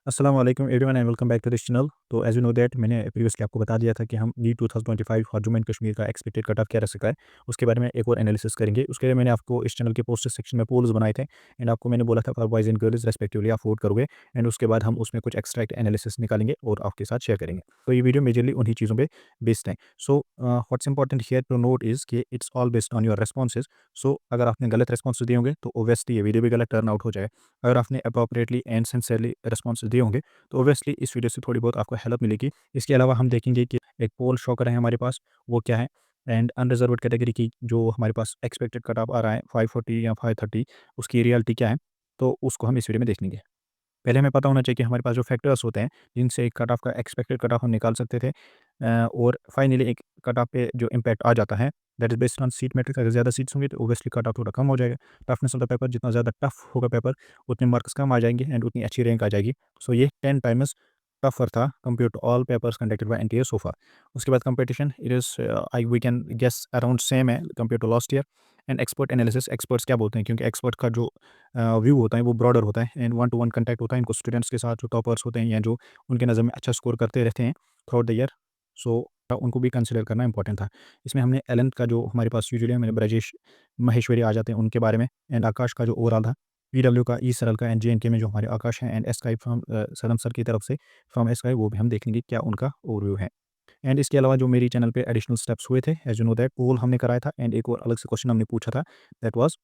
अस्सलाम वालेकुम everyone and welcome back to this channel. तो एज़ यू नो दैट मैंने प्रीवियसली आपको बता दिया था कि हम नीट 2025 और जम्मू एंड कश्मीर का एक्सपेक्टेड कट ऑफ क्या रह सकता है, उसके बारे में एक और एनालिसिस करेंगे। उसके लिए मैंने आपको इस चैनल के पोस्टर सेक्शन में पोल्स बनाए थे एंड आपको मैंने बोला था for boys and girls respectively आप वोट करोगे एंड उसके बाद हम उसमें कुछ एक्सट्रैक्ट एनालिसिस निकालेंगे और आपके साथ शेयर करेंगे। तो ये वीडियो मेजरली उन्हीं चीज़ों पे बेस्ड है। So what's important here to note is कि it's all based on your responses. So अगर आपने गलत रिस्पॉन्स दिए होंगे तो ओब्वियसली ये वीडियो भी गलत टर्न आउट हो जाएगा। अगर आपने अप्रोप्रिएटली एंड सिंसियरली रिस्पॉन्स दिए होंगे तो ऑब्वियसली इस वीडियो से थोड़ी बहुत आपको हेल्प मिलेगी। इसके अलावा हम देखेंगे कि एक पोल शो कर रहे हैं हमारे पास, वो क्या है एंड अनरिजर्व्ड कैटेगरी की जो हमारे पास एक्सपेक्टेड कट ऑफ आ रहा है 540 या 530, उसकी रियलिटी क्या है, तो उसको हम इस वीडियो में देख लेंगे। पहले हमें पता होना चाहिए कि हमारे पास जो फैक्टर्स होते हैं जिनसे एक कट ऑफ का एक्सपेक्टेड कट ऑफ हम निकाल सकते थे और फाइनली एक कट ऑफ पे जो इम्पैक्ट आ जाता है that is based on seat matrix. अगर ज़्यादा सीट्स होंगी तो ओब्वियसली कट ऑफ थोड़ा कम हो जाएगा। टफनेस ऑफ द पेपर जितना ज़्यादा टफ होगा पेपर उतने मार्क्स कम आ जाएंगे एंड उतनी अच्छी रैंक आ जाएगी। सो ये 10 टाइम्स टफर था compare to all papers conducted by NTA so far. उसके बाद competition it is I we can guess around same है compare to last year. And expert analysis, experts क्या बोलते हैं, क्योंकि एक्सपर्ट का जो व्यू होता है वो ब्रॉडर होता है and one two one contact होता है इनको स्टूडेंट्स के साथ जो टॉपर्स होते हैं या जो उनके नज़र में अच्छा स्कोर करते रहते हैं थ्रू आउट द ईयर। सो उनको भी कंसिडर करना इंपॉर्टेंट था। इसमें हमने एलेंथ का जो हमारे पास यूजुअली हमारे ब्रजेश महेश्वरी आ जाते हैं उनके बारे में एंड आकाश का जो ओवरऑल था, पीडब्ल्यू का, ई सरल का एंड जेएनके में जो हमारे आकाश हैं एंड एसकाई फ्रॉम सलम सर की तरफ से फ्रॉम एसकाई, वो भी हम देख लेंगे क्या उनका ओवरव्यू है। एंड इसके अलावा जो मेरी चैनल पे एडिशनल स्टेप्स हुए थे एज यू नो दैट पोल हमने कराया था एंड एक और अलग से क्वेश्चन हमने पूछा था दैट वाज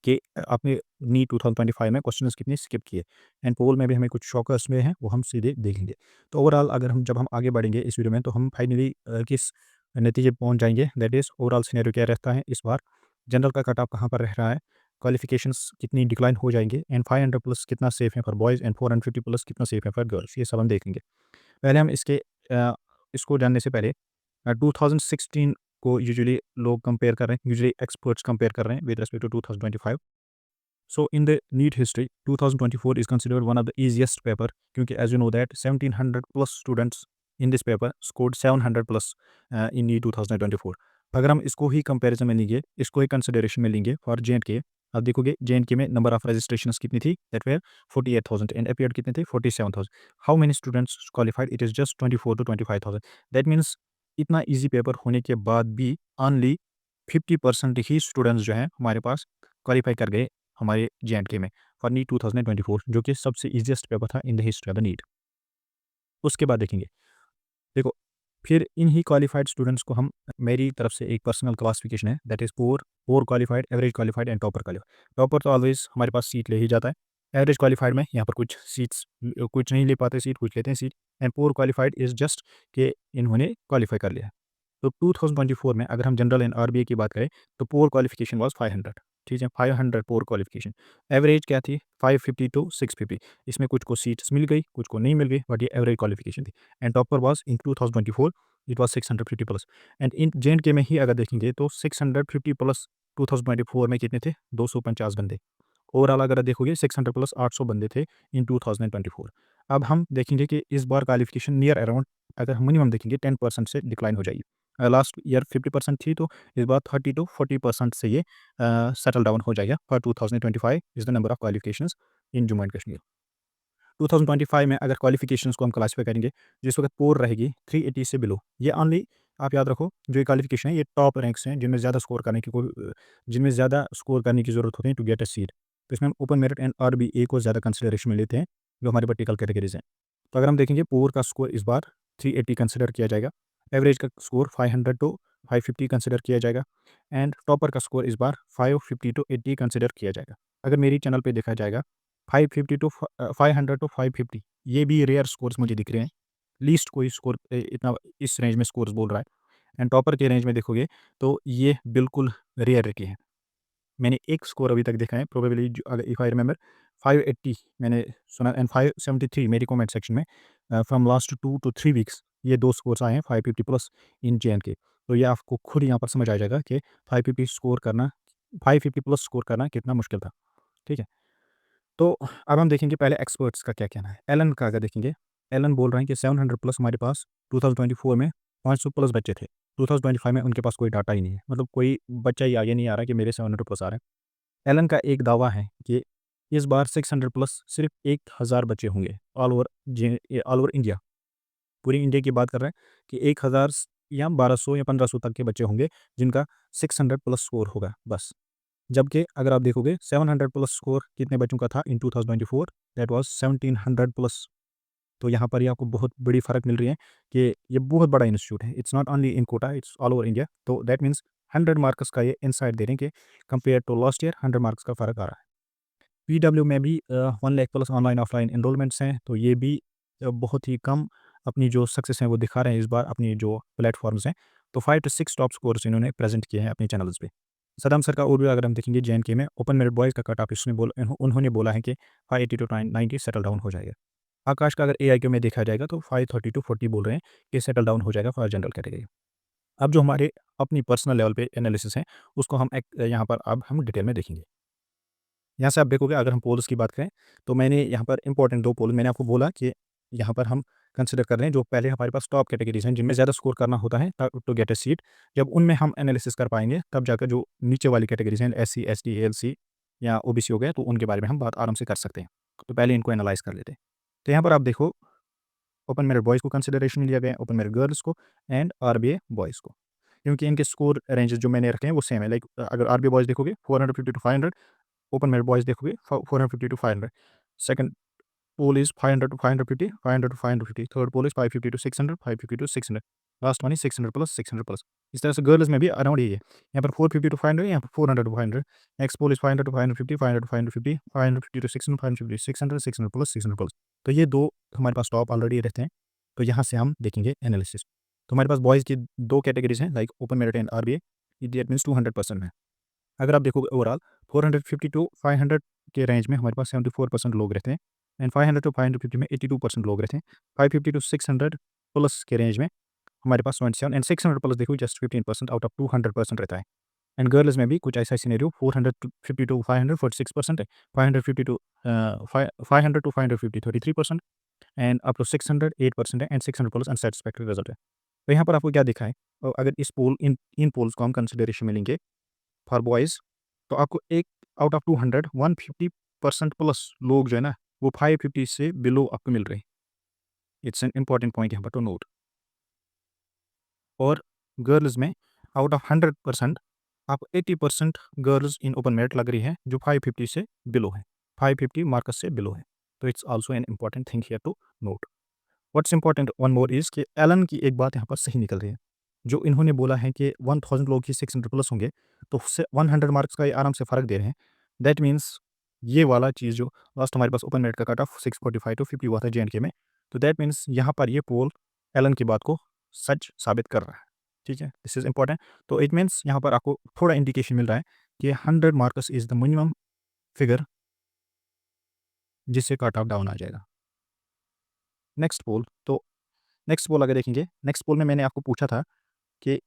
कि आपने नीट 2025 में क्वेश्चंस कितने स्किप किए एंड पोल में भी हमें कुछ शॉकर्स में हैं वो हम सीधे देखेंगे। तो ओवरऑल अगर हम जब हम आगे बढ़ेंगे इस वीडियो में तो हम फाइनली किस नतीजे पे पहुंच जाएंगे, दैट इज़ ओवरऑल सिनेरियो क्या रहता है इस बार, जनरल का कट ऑफ कहाँ पर रह रहा है, क्वालिफिकेशंस कितनी डिक्लाइन हो जाएंगे एंड 500 प्लस कितना सेफ है फॉर बॉयज़ एंड 450 प्लस कितना सेफ है फॉर गर्ल्स, ये सब हम देखेंगे। पहले हम इसको जानने से पहले 2016 को यूजुअली लोग कंपेयर कर रहे हैं, यूजुअली एक्सपर्ट्स कंपेयर कर रहे हैं with respect to 2025। So in the NEET history, 2024 is considered one of the easiest paper क्योंकि as you know that 1700 plus students in this paper scored 700 plus in NEET 2024। अगर हम इसको ही comparison में लेंगे, इसको ही कंसिडरेशन में लेंगे फॉर JNK, अब देखोगे JNK में नंबर ऑफ रजिस्ट्रेशंस कितनी थी, दैट वेयर 48,000 एंड अपीयर्ड कितने थे 47,000। How many students qualified, it is just 24 to 25,000। That means इतना ईजी पेपर होने के बाद भी ओनली 50% ही स्टूडेंट्स जो हैं हमारे पास क्वालिफाई कर गए हमारे JNK में फॉर नीट 2024, जो कि सबसे ईजिएस्ट पेपर था in the history of the NEET. उसके बाद देखेंगे, देखो फिर इन ही क्वालिफाइड स्टूडेंट्स को हम, मेरी तरफ से एक पर्सनल क्लासिफिकेशन है that is poor, poor qualified, average qualified and topper qualified. Topper तो ऑलवेज हमारे पास सीट ले ही जाता है। एवरेज क्वालिफाइड में यहाँ पर कुछ सीट्स कुछ नहीं ले पाते सीट, कुछ लेते हैं seat. And poor qualified is just कि इन्होंने क्वालिफाई कर लिया है। तो 2024 में अगर हम जनरल एंड आरबीए की बात करें तो पोर क्वालिफिकेशन वाज 500। ठीक है, 500 पोर क्वालिफिकेशन। एवरेज क्या थी 550 टू 650। इसमें कुछ को सीट्स मिल गई, कुछ को नहीं मिल गई, बट ये एवरेज क्वालिफिकेशन थी। And topper was in 2024 it was 650 plus. And in J&K में ही अगर देखेंगे तो 650 प्लस 2024 में कितने थे, 250 बंदे। ओवरऑल अगर देखोगे 600 प्लस 800 बंदे थे इन 2024। अब हम देखेंगे कि इस बार क्वालिफिकेशन नियर अराउंड अगर हम मिनिमम देखेंगे 10% से डिक्लाइन हो जाएगी। लास्ट ईयर 50% थी तो इस बार 30 to 40% से ये सेटल डाउन हो जाएगा for 2025 is the number of qualifications in Jammu and Kashmir. 2025 में अगर क्वालिफिकेशंस को हम क्लासीफाई करेंगे, जिस वक्त पोर रहेगी 380 से बिलो, ये ओनली आप याद रखो जो ये क्वालिफिकेशन है ये टॉप रैंक्स हैं जिनमें ज़्यादा स्कोर करने की जिनमें ज़्यादा स्कोर करने की ज़रूरत होती है टू गेट अ सीट। तो इसमें हम ओपन मेरिट एंड आरबीए को ज़्यादा कंसिडरेशन में लेते हैं जो हमारी वर्टिकल कैटेगरीज हैं। तो अगर हम देखेंगे पोर का स्कोर इस बार 380 कंसिडर किया जाएगा, एवरेज का स्कोर 500 टू 550 कंसिडर किया जाएगा एंड टॉपर का स्कोर इस बार 550 टू 80 कंसिडर किया जाएगा। अगर मेरी चैनल पे देखा जाएगा 550 टू 500 टू 550 ये भी रेयर स्कोर्स मुझे दिख रहे हैं। लीस्ट कोई स्कोर इतना इस रेंज में स्कोर्स बोल रहा है एंड टॉपर के रेंज में देखोगे तो ये बिल्कुल रेयर के हैं। मैंने एक स्कोर अभी तक देखा है प्रोबेबली अगर इफ़ आई रिमेंबर 580 मैंने सुना एंड 573 मेरी कमेंट सेक्शन में फ्रॉम लास्ट 2 to 3 वीक्स ये 2 स्कोर्स आए हैं 550 प्लस इन JNK। तो ये आपको खुद यहाँ पर समझ आ जाएगा कि 550 स्कोर करना, 550 प्लस स्कोर करना कितना मुश्किल था। ठीक है, तो अब हम देखेंगे पहले एक्सपर्ट्स का क्या कहना है। एलन का अगर देखेंगे, एलन बोल रहे हैं कि 700 प्लस हमारे पास 2024 में 500 प्लस बच्चे थे। 2025 में उनके पास कोई डाटा ही नहीं है, मतलब कोई बच्चा ही आगे नहीं आ रहा कि मेरे 700 प्लस आ रहे हैं। एलन का एक दावा है कि इस बार 600 प्लस सिर्फ 1000 बच्चे होंगे ऑल ओवर इंडिया। पूरी इंडिया की बात कर रहे हैं कि 1000 या 1200 या 1500 तक के बच्चे होंगे जिनका 600 प्लस स्कोर होगा बस। जबकि अगर आप देखोगे 700 प्लस स्कोर कितने बच्चों का था इन 2024, दैट वाज 1700 प्लस। तो यहाँ पर ही आपको बहुत बड़ी फ़र्क मिल रही है कि ये बहुत बड़ा इंस्टीट्यूट है। It's not only in Kota, it's all over India. तो दैट मीन्स 100 मार्क्स का ये इनसाइट दे रहे हैं कि compare to last year 100 marks का फ़र्क आ रहा है। पीडब्ल्यू में भी 1 lakh plus online offline enrollments हैं, तो ये भी बहुत ही कम अपनी जो सक्सेस है वो दिखा रहे हैं इस बार अपनी जो प्लेटफॉर्म्स हैं। तो 5 टू 6 टॉप स्कोर्स इन्होंने प्रेजेंट किए हैं अपने चैनल्स पे। सदाम सर का और भी अगर हम देखेंगे जेएनके में ओपन मेरिट बॉयज़ का कट ऑफ उन्होंने बोला है कि 580 टू 90 सेटल डाउन हो जाएगा। आकाश का अगर एआईक्यू में देखा जाएगा तो 530 टू 40 बोल रहे हैं कि सेटल डाउन हो जाएगा फॉर जनरल कैटेगरी। अब जो हमारे अपनी पर्सनल लेवल पे एनालिसिस है उसको हम यहाँ पर अब हम डिटेल में देखेंगे। यहाँ से आप देखोगे अगर हम पोल्स की बात करें तो मैंने यहाँ पर इंपॉर्टेंट 2 पोल मैंने आपको बोला कि यहाँ पर हम कंसिडर कर रहे हैं जो पहले हमारे पास टॉप कैटेगरीज़ हैं जिनमें ज़्यादा स्कोर करना होता है टू गेट अ सीट। जब उनमें हम एनालिसिस कर पाएँगे तब जाकर जो नीचे वाली कैटेगरीज़ हैं एससी, एसटी, एएलसी या ओबीसी हो गए तो उनके बारे में हम बात आराम से कर सकते हैं। तो पहले इनको एनालाइज़ कर लेते हैं। तो यहाँ पर आप देखो ओपन मेरिट बॉयज़ को कंसिडरेशन में लिया गया है, ओपन मेरिट गर्ल्स को एंड आरबीए बॉयज़ को। क्योंकि इनके स्कोर रेंजेस जो मैंने रखे हैं वो सेम है। लाइक अगर आरबीए बॉयज़ देखोगे 450 टू 500, ओपन मेरिट बॉयज़ देखोगे 450 to 500। Second poll is 500 to 550, 500 to 550। Third poll is 550 to 600, 550 to 600। Last one is 600 plus 600 plus. इस तरह से गर्ल्स में भी अराउंड यही है। यहाँ पर 450 टू 500, यहाँ पर 400 to 500। Next poll is 500 to 550, 500 to 550, 550 to 600, 550 600, 600 plus 600 plus. तो ये 2 हमारे पास टॉप ऑलरेडी रहते हैं। तो यहाँ से हम देखेंगे एनालिसिस। तो हमारे पास बॉयज़ की 2 कैटेगरीज़ हैं like open merit and RBA. That means 200% में। अगर आप देखोगे ओवरऑल 450 टू 500 के रेंज में हमारे पास 74% लोग रहते हैं एंड 500 टू 550 में 82% लोग रहते हैं। 550 टू 600 प्लस के रेंज में हमारे पास 27 एंड 600 प्लस देखो जस्ट 15% आउट ऑफ 200% रहता है। एंड गर्ल्स में भी कुछ ऐसा सिनेरियो 450 टू 500 46% है। 550 to 500 to 550 33% and up to 600 8% है एंड 600 प्लस अनसेटिस्फैक्टरी रिजल्ट है। तो यहाँ पर आपको क्या दिखा है अगर इस पोल इन पोल्स को हम कंसिडरेशन में लेंगे फॉर बॉयज़ तो आपको एक आउट ऑफ 200 150% प्लस लोग जो है ना वो 550 से बिलो आपको मिल रहे हैं। इट्स एन इंपॉर्टेंट पॉइंट यहाँ पर टू नोट। और गर्ल्स में आउट ऑफ 100% आपको 80% गर्ल्स इन ओपन मेरिट लग रही है जो 550 से बिलो है, 550 मार्क्स से बिलो है। तो it's also an important thing here to note. What's important one more is कि एलन की एक बात यहाँ पर सही निकल रही है। जो इन्होंने बोला है कि 1000 लोग ही 600 प्लस होंगे, तो उससे 100 मार्क्स का ये आराम से फ़र्क दे रहे हैं। दैट मीन्स ये वाला चीज़ जो लास्ट हमारे पास ओपन मेरिट का कट ऑफ 645 टू 50 हुआ था जेएनके में, तो दैट मीन्स यहाँ पर ये पोल एलन की बात को सच साबित कर रहा है। ठीक है? This is important. तो इट मीन्स यहाँ पर आपको थोड़ा इंडिकेशन मिल रहा है कि 100 marks is the minimum figure जिससे कट ऑफ डाउन आ जाएगा। नेक्स्ट पोल नेक्स्ट पोल अगर देखेंगे, नेक्स्ट पोल में मैंने आपको पूछा था कि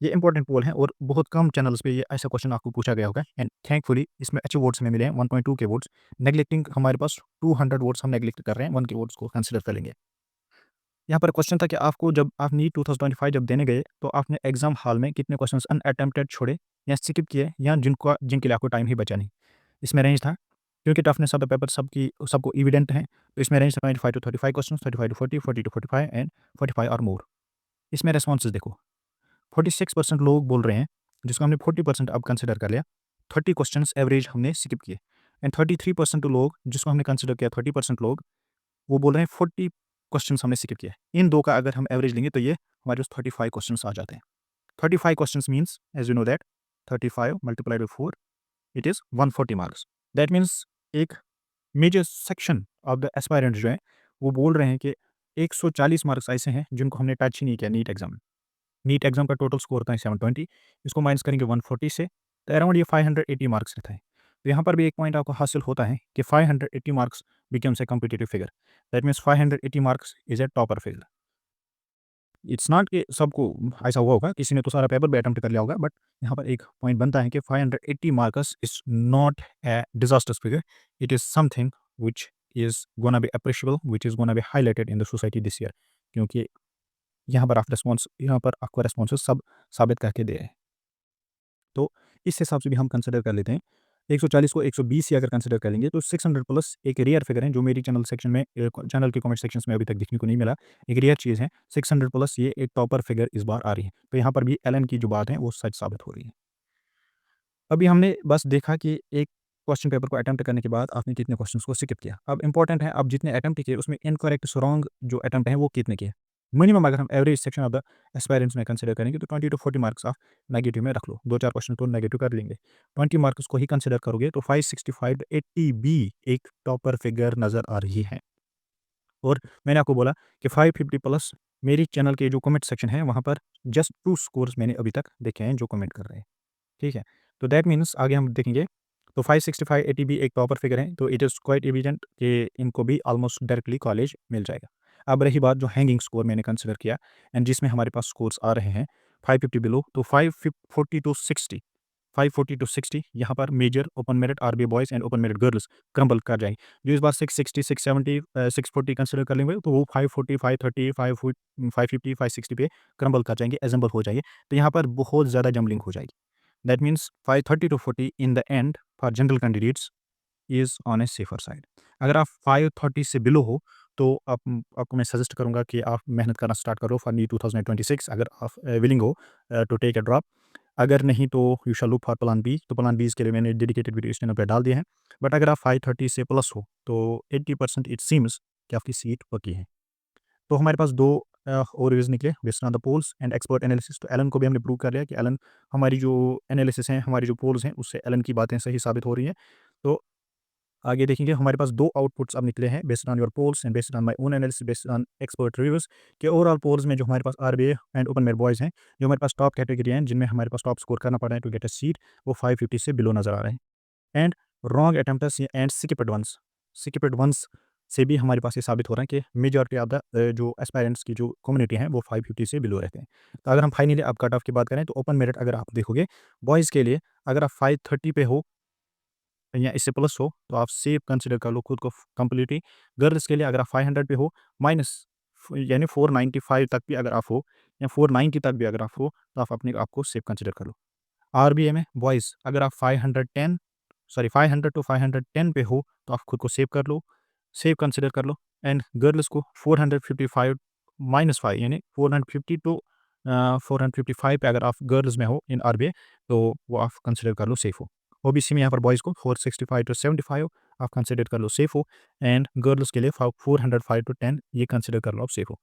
ये इंपॉर्टेंट पोल है और बहुत कम चैनल्स पे ये ऐसा क्वेश्चन आपको पूछा गया होगा एंड थैंकफुली इसमें अच्छे वोट्स हमें मिले हैं 1.2 के वोट्स। नेगलेक्टिंग हमारे पास 200 वोट्स हम नेगलेक्ट कर रहे हैं, 1 के वोट्स को कंसिडर कर लेंगे। यहाँ पर क्वेश्चन था कि आपको जब आप नीट 2025 जब देने गए तो आपने एग्जाम हॉल में कितने क्वेश्चंस अनअटेम्प्टेड छोड़े या स्किप किए या जिनके लिए आपको टाइम ही बचा नहीं। इसमें रेंज था क्योंकि टफनेस ऑफ द पेपर सबको इविडेंट है, तो इसमें रेंज था 25 to 35 question, 35 to 40, 40 to 45 and 45 और मोर। इसमें रेस्पॉन्सेज देखो 46% लोग बोल रहे हैं जिसको हमने 40% अब कंसिडर कर लिया 30 क्वेश्चंस एवरेज हमने स्किप किए एंड 33% लोग जिसको हमने कंसिडर किया 30% लोग वो बोल रहे हैं 40 क्वेश्चंस हमने स्किप किए। इन दो का अगर हम एवरेज लेंगे तो ये हमारे पास 35 क्वेश्चंस आ जाते हैं। 35 questions means as you know that 35 multiplied by 4 it is 140 marks. That means एक major section of the aspirant जो है वो बोल रहे हैं कि 140 मार्क्स ऐसे हैं जिनको हमने टच ही नहीं किया नीट एग्जाम में। नीट एग्जाम का टोटल स्कोर होता है 720, इसको माइनस करेंगे 140 से तो अराउंड ये 580 मार्क्स रहता है। तो यहाँ पर भी एक पॉइंट आपको हासिल होता है कि 580 marks becomes a competitive figure. That means 580 marks is a topper figure. It's not कि सबको ऐसा हुआ होगा, किसी ने तो सारा पेपर भी अटेम्प्ट कर लिया होगा, बट यहाँ पर एक पॉइंट बनता है कि 580 marks is not a disasters figure, it is something which is gonna be appreciable, which is gonna be highlighted in the society this year. क्योंकि यहाँ पर आपको रेस्पॉन्सेस सब साबित करके दे रहे हैं। तो इस हिसाब से भी हम कंसिडर कर लेते हैं 140 को 120 ही अगर कंसिडर कर लेंगे तो 600 प्लस एक रेयर फिगर है जो मेरी चैनल सेक्शन में चैनल के कमेंट सेक्शंस में अभी तक देखने को नहीं मिला। एक रेयर चीज़ है, 600 प्लस ये एक टॉपर फिगर इस बार आ रही है। तो यहाँ पर भी एलन की जो बात है वो सच साबित हो रही है। अभी हमने बस देखा कि एक क्वेश्चन पेपर को अटेम्प्ट करने के बाद आपने कितने क्वेश्चंस को स्किप किया। अब इंपॉर्टेंट है आप जितने अटेम्प्ट किए उसमें इनकरेक्ट रॉन्ग जो अटेम्प्ट हैं वो कितने किए। मिनिमम अगर हम average section of the aspirants में कंसीडर करेंगे तो 20 टू 40 मार्क्स आप नेगेटिव में रख लो। 2-4 क्वेश्चन तो नेगेटिव कर लेंगे। 20 मार्क्स को ही कंसीडर करोगे तो 565 80 भी एक टॉपर फिगर नज़र आ रही है। और मैंने आपको बोला कि 550 प्लस मेरी चैनल के जो कमेंट सेक्शन है वहाँ पर जस्ट 2 स्कोर्स मैंने अभी तक देखे हैं जो कमेंट कर रहे हैं। ठीक है? तो दैट मीन्स आगे हम देखेंगे तो 565 80 भी एक टॉपर फिगर है तो इट इज़ क्वाइट एविडेंट कि इनको भी ऑलमोस्ट डायरेक्टली कॉलेज मिल जाएगा। अब रही बात जो हैंगिंग स्कोर मैंने कंसीडर किया एंड जिसमें हमारे पास स्कोर्स आ रहे हैं 550 बिलो तो 540 टू 60 540 टू 60 यहाँ पर major open merit RBA boys and open merit girls crumble कर जाएंगे। जो इस बार 660 670 640 कंसिडर कर लेंगे तो वो 540 530 550 560 पे क्रम्बल कर जाएंगे, एजेंबल हो जाएंगे। तो यहाँ पर बहुत ज़्यादा जम्बलिंग हो जाएगी। That means 530 to 40 in the end for general candidates is on a safer side. अगर आप 530 से बिलो हो तो आपको मैं सजेस्ट करूँगा कि आप मेहनत करना स्टार्ट करो फॉर नीट 2026 अगर आप विलिंग हो टू टेक अ ड्रॉप। अगर नहीं तो you shall look for plan B. तो प्लान बी के लिए मैंने डेडिकेटेड वीडियो इस चैनल पे डाल दिए हैं। बट अगर आप 530 से प्लस हो तो 80% इट सीम्स कि आपकी सीट पक्की है। तो हमारे पास 2 और रिव्यूज़ निकले based on the polls and expert analysis. तो एलन को भी हमने प्रूव कर लिया कि एलन हमारी जो एनालिसिस हैं, हमारी जो पोल्स हैं, उससे एलन की बातें सही साबित हो रही हैं। तो आगे देखेंगे हमारे पास 2 आउटपुट्स अब निकले हैं based on your polls and based on my own analysis based on expert reviews कि ओवरऑल पोल्स में जो हमारे पास RBA and open merit boys हैं, जो हमारे पास टॉप कैटेगरी हैं, जिनमें हमारे पास टॉप स्कोर करना पड़ रहा है टू गेट अ सीट, वो 550 से बिलो नज़र आ रहे हैं। And wrong attempters and skipped ones से भी हमारे पास ये साबित हो रहा है कि मेजॉरिटी ऑफ द जो एस्पायरेंट्स की जो कम्युनिटी है वो 550 से बिलो रहते हैं। तो अगर हम फाइनली अब कट ऑफ की बात करें तो ओपन मेरिट अगर आप देखोगे बॉयज़ के लिए अगर आप 530 पे हो या इससे प्लस हो तो आप सेफ कंसीडर कर लो खुद को कंप्लीटली। गर्ल्स के लिए अगर आप 500 पे हो माइनस यानी 495 तक भी अगर आप हो या 490 तक भी अगर आप हो तो आप अपने आप को सेफ कंसीडर कर लो। आरबीए में बॉयज़ अगर आप 500 टू 510 पे हो तो आप खुद को सेव कर लो, सेव कंसीडर कर लो। एंड गर्ल्स को 455 माइनस 5 यानी 450 टू 455 पे अगर आप गर्ल्स में हो इन आरबीए तो वो आप कंसीडर कर लो सेफ हो। ओबीसी में यहाँ पर बॉयज़ को 465 टू 75 आप कंसीडर कर लो सेफ हो एंड गर्ल्स के लिए 405 टू 10 ये कंसीडर कर लो आप सेफ हो।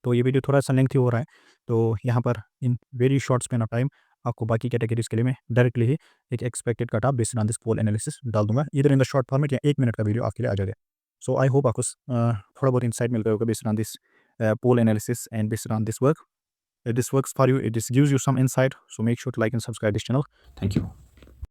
तो ये वीडियो थोड़ा-सा लेंथी हो रहा है, तो यहाँ पर in very short span of time आपको बाकी कैटेगरीज़ के लिए मैं डायरेक्टली ही एक expected cut off based on this poll analysis डाल दूँगा, either in the short format या 1 मिनट का वीडियो आपके लिए आ जाएगा। सो आई होप आपको थोड़ा बहुत इनसाइट मिल गया होगा based on this poll analysis and based on this work. If this works for you, if this gives you some insight, so make sure to like and subscribe this channel. Thank you.